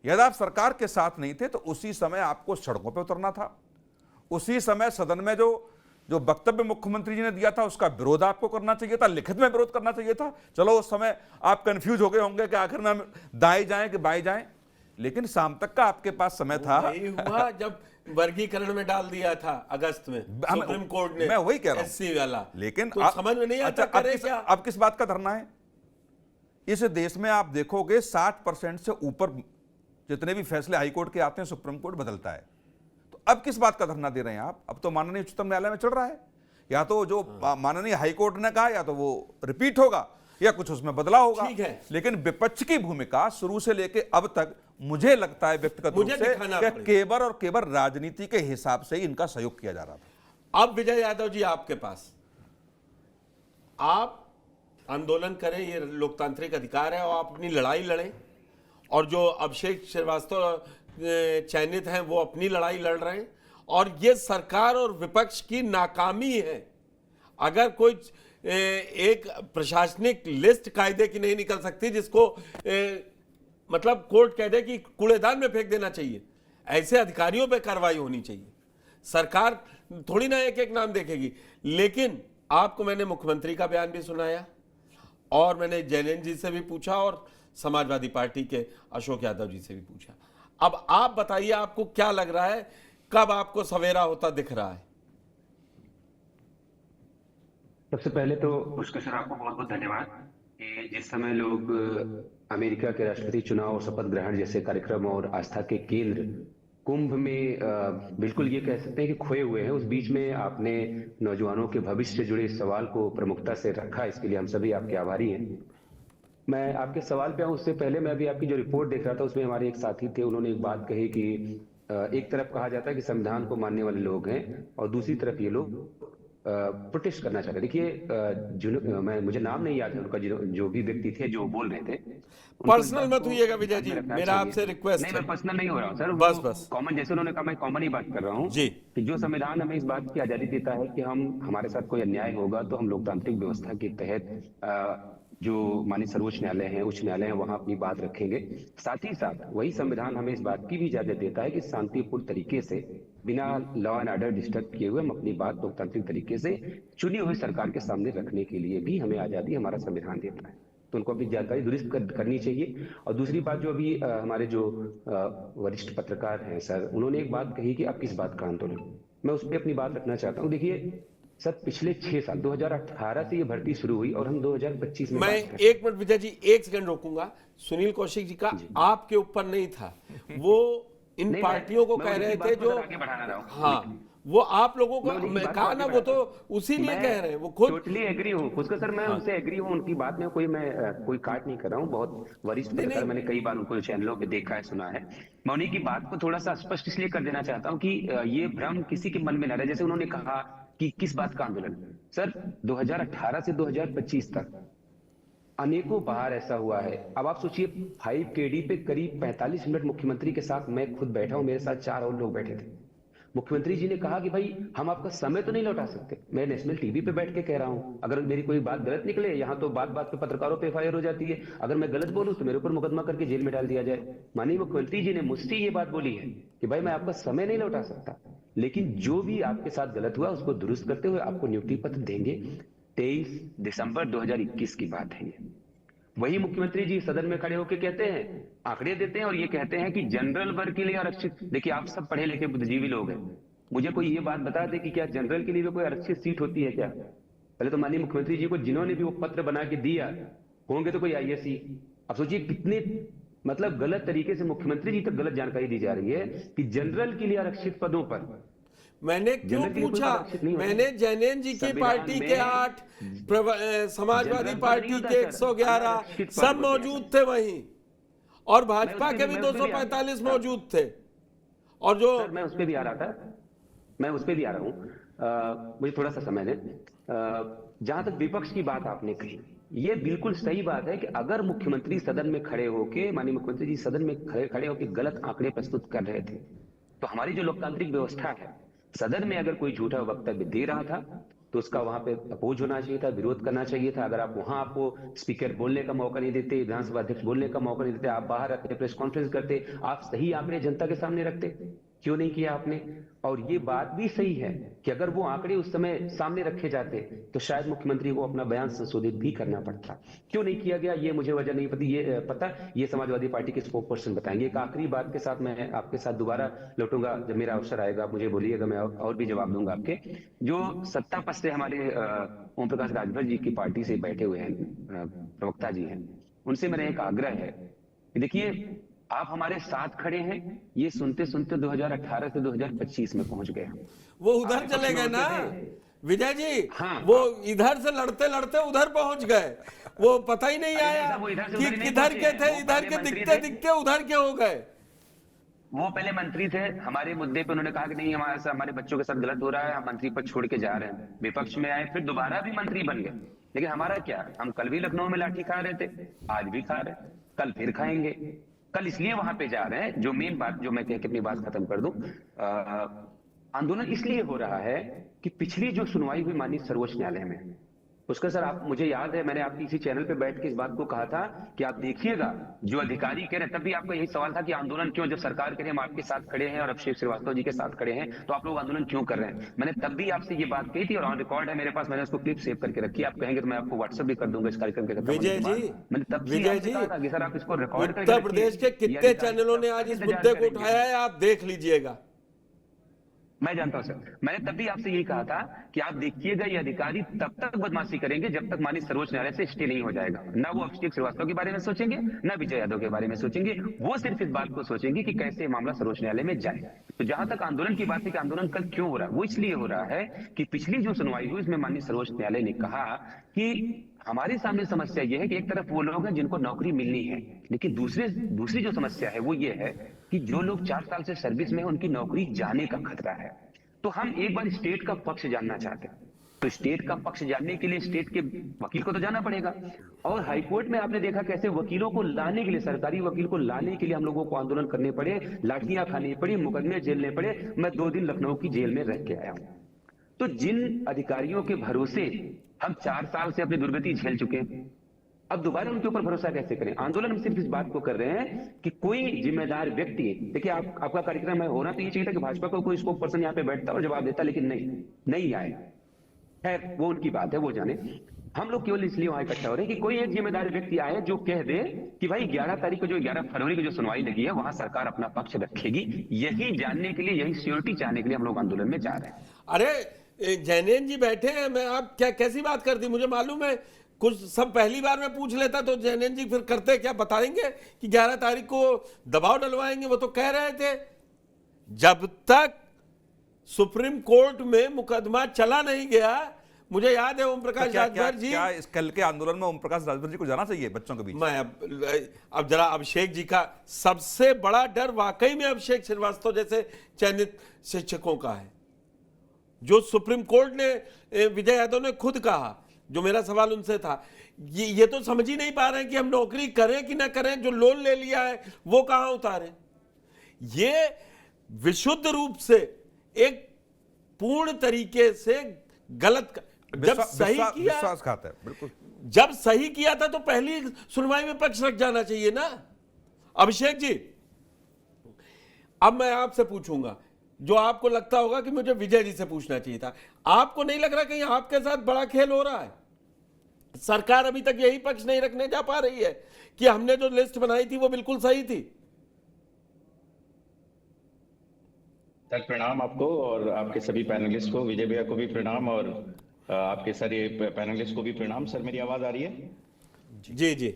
यदि आप सरकार के साथ नहीं थे तो उसी समय आपको सड़कों पर उतरना था, उसी समय सदन में जो वक्तव्य मुख्यमंत्री जी ने दिया था उसका विरोध आपको करना चाहिए था, लिखित में विरोध करना चाहिए था। चलो उस समय आप कंफ्यूज हो गए होंगे कि आखिर में हम दाएं जाएं कि बाएं जाएं, लेकिन शाम तक का आपके पास समय था। वही हुआ जब वर्गीकरण में डाल दिया था अगस्त में सुप्रीम कोर्ट ने, मैं वही कह रहा हूं, एससी वाला, लेकिन तो समझ में नहीं आता करे क्या। अब किस बात का धरना है? इस देश में आप देखोगे 60% से ऊपर जितने भी फैसले हाईकोर्ट के आते हैं सुप्रीम कोर्ट बदलता है। तो अब किस बात का धरना दे रहे हैं आप? अब तो माननीय उच्चतम न्यायालय में चल रहा है, या तो जो माननीय हाईकोर्ट ने कहा या तो वो रिपीट होगा या कुछ उसमें बदलाव होगा। ठीक है, लेकिन विपक्ष की भूमिका शुरू से लेकर अब तक मुझे लगता है व्यक्तिगत रूप से कि केवल और केवल राजनीति के हिसाब से ही इनका सहयोग किया जा रहा था। अब विजय यादव जी आपके पास, आप आंदोलन करें, ये लोकतांत्रिक अधिकार है, और आप अपनी लड़ाई लड़ें, और जो अभिषेक श्रीवास्तव चयनित हैं वो अपनी लड़ाई लड़ रहे हैं, और ये सरकार और विपक्ष की नाकामी है। अगर कोई एक प्रशासनिक लिस्ट कायदे की नहीं निकल सकती जिसको मतलब कोर्ट कह दे कि कूड़ेदान में फेंक देना चाहिए, ऐसे अधिकारियों पे कार्रवाई होनी चाहिए। सरकार थोड़ी ना एक एक नाम देखेगी। लेकिन आपको मैंने मुख्यमंत्री का बयान भी सुनाया, और मैंने जैनेन जी से भी पूछा, और समाजवादी पार्टी के अशोक यादव जी से भी पूछा। अब आप बताइए, आपको क्या लग रहा है, कब आपको सवेरा होता दिख रहा है? सबसे पहले तो पुष्कर सर आपको बहुत बहुत धन्यवाद कि जिस समय लोग अमेरिका के राष्ट्रपति चुनाव और शपथ ग्रहण जैसे कार्यक्रम और आस्था के केंद्र कुंभ में बिल्कुल ये कह सकते हैं कि खोए हुए हैं, उस बीच में आपने नौजवानों के भविष्य से जुड़े सवाल को प्रमुखता से रखा, इसके लिए हम सभी आपके आभारी हैं। मैं आपके सवाल पे आऊं उससे पहले मैं अभी आपकी जो रिपोर्ट देख रहा था उसमें हमारे एक साथी थे, उन्होंने एक बात कही कि एक तरफ कहा जाता है कि संविधान को मानने वाले लोग हैं और दूसरी तरफ ये लोग प्रोटेस्ट करना चाहते। देखिए मुझे नाम नहीं याद है उनका, जो भी व्यक्ति थे जो बोल रहे थे। पर्सनल मत होइएगा विजय जी, मेरा आपसे रिक्वेस्ट है। नहीं, मैं पर्सनल नहीं हो रहा हूँ सर, बस कॉमन, जैसे उन्होंने कहा मैं कॉमन ही बात कर रहा हूँ जी, कि जो संविधान हमें इस बात की आजादी देता है कि हमारे साथ कोई अन्याय होगा तो हम लोकतांत्रिक व्यवस्था के तहत जो माननीय सर्वोच्च न्यायालय है, उच्च न्यायालय है, वहां अपनी बात रखेंगे। साथ ही साथ वही संविधान हमें इस बात की भी इजाजत देता है कि शांतिपूर्ण तरीके से बिना लॉ एंड ऑर्डर डिस्टर्ब किए हुए हम अपनी बात लोकतांत्रिक तरीके से चुनी हुई सरकार के सामने रखने के लिए भी हमें आजादी हमारा संविधान देता है। तो उनको अपनी जानकारी दुरुस्त करनी चाहिए। और दूसरी बात, जो अभी हमारे जो वरिष्ठ पत्रकार हैं सर, उन्होंने एक बात कही कि अब किस बात का आंदोलन, मैं उस पर अपनी बात रखना चाहता हूँ। देखिए सर, पिछले 6 साल 2018 से ये भर्ती शुरू हुई और हम 2025 में, मैं 1 मिनट विजय जी 1 सेकंड रोकूंगा। सुनील कौशिक जी का आपके ऊपर नहीं था, वो इन पार्टियों को कह रहे थे जो आगे बढ़ाना रहा हूं। हाँ, वो आप लोगों को कहा ना, वो तो उसी लिए कह रहे हैं, वो खुद टोटली एग्री हूँ पुष्कर सर, मैं उनसे एग्री हूँ, उनकी बात में कोई काट नहीं कर रहा हूँ। बहुत वरिष्ठ पत्रकार, मैंने कई बार उनको चैनलों पे देखा है, सुना है। मैं उन्हीं की बात को थोड़ा सा स्पष्ट इसलिए कर देना चाहता हूँ कि ये भ्रम किसी के मन में न रहे। जैसे उन्होंने कहा कि किस बात का आंदोलन, सर 2018 से 2025 तक अनेकों बार ऐसा हुआ है। अब आप सोचिए 5KD पे करीब 45 मिनट मुख्यमंत्री के साथ मैं खुद बैठा हूं, मेरे साथ 4 और लोग बैठे थे। मुख्यमंत्री जी ने कहा कि भाई हम आपका समय तो नहीं लौटा सकते। मैं नेशनल टीवी पे बैठ के कह रहा हूं, अगर मेरी कोई बात गलत निकले, यहाँ तो बात बात पे पत्रकारों पे FIR हो जाती है, अगर मैं गलत बोलूं तो मेरे ऊपर मुकदमा करके जेल में डाल दिया जाए। माननीय मुख्यमंत्री जी ने मुझसे ये बात बोली है कि भाई मैं आपका समय नहीं लौटा सकता, लेकिन जो भी आपके साथ गलत हुआ उसको दुरुस्त करते हुए आपको नियुक्ति पत्र देंगे। 23 दिसंबर 2021 की बात है ये। वही मुख्यमंत्री जी सदन में खड़े होकर कहते हैं, आंकड़े देते हैं और ये कहते हैं कि जनरल वर्ग के लिए आरक्षित। देखिए आप सब पढ़े लिखे बुद्धिजीवी लोग हैं, मुझे कोई ये बात बता दे कि क्या जनरल के लिए भी कोई आरक्षित सीट होती है क्या? पहले तो माननीय मुख्यमंत्री जी को जिन्होंने भी वो पत्र बना के दिया होंगे तो कोई IAS। अब सोचिए कितने मतलब गलत तरीके से मुख्यमंत्री जी तक गलत जानकारी दी जा रही है कि जनरल के लिए आरक्षित पदों पर। मैंने क्यों पूछा? मैंने जैनेन जी की पार्टी के 8, समाजवादी पार्टी के 111 सब मौजूद थे वहीं, और भाजपा के भी 245 मौजूद थे। और जो मैं उस पर भी आ रहा था, मैं उस पर भी आ रहा हूँ, मुझे थोड़ा सा समय दें। जहां तक विपक्ष की बात आपने कही, ये बिल्कुल सही बात है कि अगर मुख्यमंत्री सदन में खड़े होके, माननीय मुख्यमंत्री जी सदन में खड़े होकर गलत आंकड़े प्रस्तुत कर रहे थे, तो हमारी जो लोकतांत्रिक व्यवस्था है, सदन में अगर कोई झूठा वक्तव्य दे रहा था तो उसका वहां पे अपोज होना चाहिए था, विरोध करना चाहिए था। अगर आप वहां आपको स्पीकर बोलने का मौका नहीं देते, विधानसभा अध्यक्ष बोलने का मौका नहीं देते, आप बाहर रखते, प्रेस कॉन्फ्रेंस करते, आप सही आंकड़े जनता के सामने रखते, क्यों नहीं किया आपने? और ये बात भी सही है कि अगर वो आंकड़े उस समय सामने रखे जाते तो शायद मुख्यमंत्री को अपना बयान संशोधित भी करना पड़ता। क्यों नहीं किया गया ये मुझे वजह नहीं पता, ये समाजवादी पार्टी के स्पोक पर्सन बताएंगे। एक आखिरी बात के साथ मैं आपके साथ दोबारा लौटूंगा, जब मेरा अवसर आएगा आप मुझे बोलिएगा, मैं और भी जवाब दूंगा आपके। जो सत्ता पक्ष से हमारे ओम प्रकाश राजभर जी की पार्टी से बैठे हुए हैं प्रवक्ता जी हैं, उनसे मेरा एक आग्रह है कि देखिए, आप हमारे साथ खड़े हैं, ये सुनते सुनते 2018 से 2025 में पहुंच गए। वो उधर चले गए ना विजय जी। हाँ, वो इधर से लड़ते लड़ते उधर पहुंच गए, वो पता ही नहीं आया वो इधर से कि उधर नहीं किधर के पहुंचे। थे, वो इधर पहले के मंत्री दिखते थे। दिखते उधर के हो गए। वो पहले मंत्री थे, हमारे मुद्दे पे उन्होंने कहा कि नहीं हमारे बच्चों के साथ गलत हो रहा है, हम मंत्री पद छोड़ के जा रहे हैं। विपक्ष में आए, फिर दोबारा भी मंत्री बन गए। लेकिन हमारा क्या, हम कल भी लखनऊ में लाठी खा रहे थे, आज भी खा रहे हैं, कल फिर खाएंगे। कल इसलिए वहां पे जा रहे हैं, जो मेन बात जो मैं कह के अपनी बात खत्म कर दूं, आंदोलन इसलिए हो रहा है कि पिछली जो सुनवाई हुई माननीय सर्वोच्च न्यायालय में, उसका सर आप मुझे याद है, मैंने आपकी इसी चैनल पे बैठ के इस बात को कहा था कि आप देखिएगा जो अधिकारी कह रहे हैं, तब भी आपका यही सवाल था कि आंदोलन क्यों, जब सरकार कह रही है हम आपके साथ खड़े हैं और अभिषेक श्रीवास्तव जी के साथ खड़े हैं, तो आप लोग आंदोलन क्यों कर रहे हैं? मैंने तब भी आपसे ये बात कही थी और ऑन रिकॉर्ड है मेरे पास, मैंने उसको क्लिप सेव करके रखी है। आप कहेंगे तो मैं आपको व्हाट्सएप भी कर दूंगा इस कार्यक्रम के खत्म होने विजय के बाद। जी, मैंने तब से विजय आपसे जी, कहा था कि सर आप इसको रिकॉर्ड करके उत्तर प्रदेश के रखिए। कितने ये चैनलों ने आज इस इंतजार मुद्दे को करेंगे। उठाया है, आप देख लीजिएगा। मैं जानता हूं सर, मैंने तब भी आपसे यही कहा था कि आप देखिएगा ये अधिकारी तब तक बदमाशी करेंगे जब तक माननीय सर्वोच्च न्यायालय से स्टे नहीं हो जाएगा। ना वो अभिषेक श्रीवास्तव के बारे में सोचेंगे, ना विजय यादव के बारे में सोचेंगे, वो सिर्फ इस बात को सोचेंगे कि कैसे मामला सर्वोच्च न्यायालय में जाए। तो जहां तक आंदोलन की बात है कि आंदोलन कल क्यों हो रहा है, वो इसलिए हो रहा है कि पिछली जो सुनवाई हुई उसमें माननीय सर्वोच्च न्यायालय ने कहा कि हमारे सामने समस्या यह है कि एक तरफ वो लोग हैं जिनको नौकरी मिलनी है, लेकिन दूसरी जो समस्या है वो ये है कि जो लोग 4 साल से सर्विस में हैं उनकी नौकरी जाने का खतरा है। तो हम एक बार स्टेट का पक्ष जानना चाहते हैं। तो स्टेट का पक्ष जानने के लिए स्टेट के वकील को तो जाना पड़ेगा, और हाईकोर्ट में आपने देखा कैसे वकीलों को लाने के लिए, सरकारी वकील को लाने के लिए हम लोगों को आंदोलन करने पड़े, लाठियां खानी पड़ी, मुकदमे झेलने पड़े। मैं 2 दिन लखनऊ की जेल में रह के आया हूं। तो जिन अधिकारियों के भरोसे हम 4 साल से अपनी दुर्गति झेल चुके हैं, अब दोबारा उनके ऊपर भरोसा कैसे करें? आंदोलन में सिर्फ इस बात को कर रहे हैं कि कोई जिम्मेदार व्यक्ति, देखिए आपका कार्यक्रम है, होना तो ये चाहिए था कि भाजपा को कोई स्पोक पर्सन यहाँ पे बैठता और जवाब देता, लेकिन नहीं आए। खैर वो उनकी बात है, वो जाने। हम लोग केवल इसलिए वहां इकट्ठा हो रहे हैं कि कोई एक जिम्मेदार व्यक्ति आए जो कह दे कि भाई 11 तारीख को जो 11 फरवरी को जो सुनवाई लगी है वहां सरकार अपना पक्ष रखेगी। यही जानने के लिए, यही श्योरिटी चाहने के लिए हम लोग आंदोलन में जा रहे हैं। अरे जैनेन जी बैठे हैं, मैं आप क्या कैसी बात कर दी, मुझे मालूम है। कुछ सब पहली बार मैं पूछ लेता तो जैनेन जी फिर करते क्या, बताएंगे कि 11 तारीख को दबाव डलवाएंगे। वो तो कह रहे थे जब तक सुप्रीम कोर्ट में मुकदमा चला नहीं गया, मुझे याद है ओम प्रकाश राजभर जी, क्या इस कल के आंदोलन में ओम प्रकाश राजभर जी को जाना चाहिए बच्चों के बीच? मैं अब जरा अभिषेक जी का सबसे बड़ा डर वाकई में अभिषेक श्रीवास्तव जैसे चयनित शिक्षकों का है। जो सुप्रीम कोर्ट ने, विजय यादव ने खुद कहा, जो मेरा सवाल उनसे था, ये तो समझ ही नहीं पा रहे हैं कि हम नौकरी करें कि ना करें, जो लोन ले लिया है वो कहां उतारें। ये विशुद्ध रूप से एक पूर्ण तरीके से गलत, जब सही किया, विश्वासघात है बिल्कुल। जब सही किया था तो पहली सुनवाई में पक्ष रख जाना चाहिए ना। अभिषेक जी, अब मैं आपसे पूछूंगा जो आपको लगता होगा कि मुझे विजय जी से पूछना चाहिए था। आपको नहीं लग रहा कहीं आपके साथ बड़ा खेल हो रहा है? सरकार अभी तक यही पक्ष नहीं रखने जा पा रही है कि हमने जो लिस्ट बनाई थी वो बिल्कुल सही थी। सर प्रणाम आपको और आपके सभी पैनलिस्ट को, विजय भैया को भी प्रणाम और आपके सारे पैनलिस्ट को भी प्रणाम। सर मेरी आवाज आ रही है? जी जी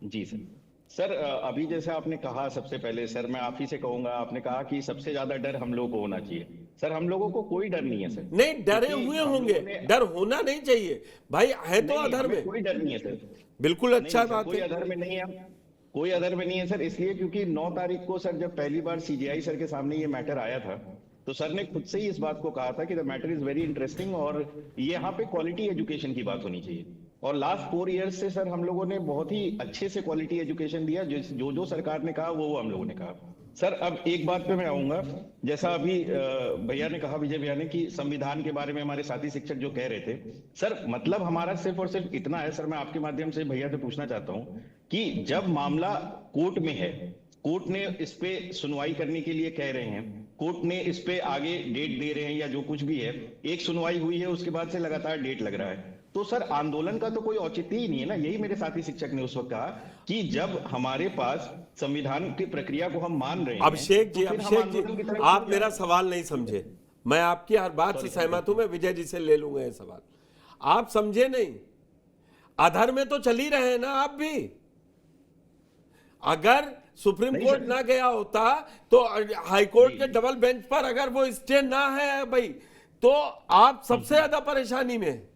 जी सर। सर अभी जैसे आपने कहा, सबसे पहले सर मैं आप ही से कहूंगा, आपने कहा कि सबसे ज्यादा डर हम लोगों को होना चाहिए। सर हम लोगों को कोई डर नहीं है सर। नहीं, डरे हुए होंगे, डर होना नहीं चाहिए भाई, है तो अधर्म में। कोई डर नहीं है सर, बिल्कुल अच्छा बात है। कोई अधर्म में नहीं है, कोई अधर्म में नहीं है सर। इसलिए क्योंकि 9 तारीख को सर जब पहली बार सीजीआई सर के सामने ये मैटर आया था तो सर ने खुद से ही इस बात को कहा था कि the matter is very interesting और यहाँ पे क्वालिटी एजुकेशन की बात होनी चाहिए। और लास्ट 4 इयर्स से सर हम लोगों ने बहुत ही अच्छे से क्वालिटी एजुकेशन दिया। जो सरकार ने कहा वो हम लोगों ने कहा। सर अब एक बात पे मैं आऊंगा, जैसा अभी भैया ने कहा, विजय भैया ने, कि संविधान के बारे में हमारे साथी शिक्षक जो कह रहे थे, सर मतलब हमारा सिर्फ और सिर्फ इतना है सर, मैं आपके माध्यम से भैया से पूछना चाहता हूं कि जब मामला कोर्ट में है, कोर्ट ने इस पे सुनवाई करने के लिए कह रहे हैं, कोर्ट ने इस पे आगे डेट दे रहे हैं या जो कुछ भी है, एक सुनवाई हुई है उसके बाद से लगातार डेट लग रहा है, तो सर आंदोलन का तो कोई औचित्य ही नहीं है ना। यही मेरे साथी शिक्षक ने उस वक्त कहा कि जब हमारे पास संविधान की प्रक्रिया को हम मान रहे हैं, अभिषेक जी, तो फिर हम अभिषेक आंदोलन की जी, तरफ आप क्यों मेरा सवाल नहीं समझे। मैं आपकी हर बात से सहमत हूं, मैं विजय जी से ले लूंगा ये सवाल। आप समझे नहीं, आधार में तो चल ही रहे हैं ना आप भी। अगर सुप्रीम कोर्ट ना गया होता तो हाई कोर्ट के डबल बेंच पर अगर वो स्टे ना है भाई, तो आप सबसे ज्यादा परेशानी में हैं।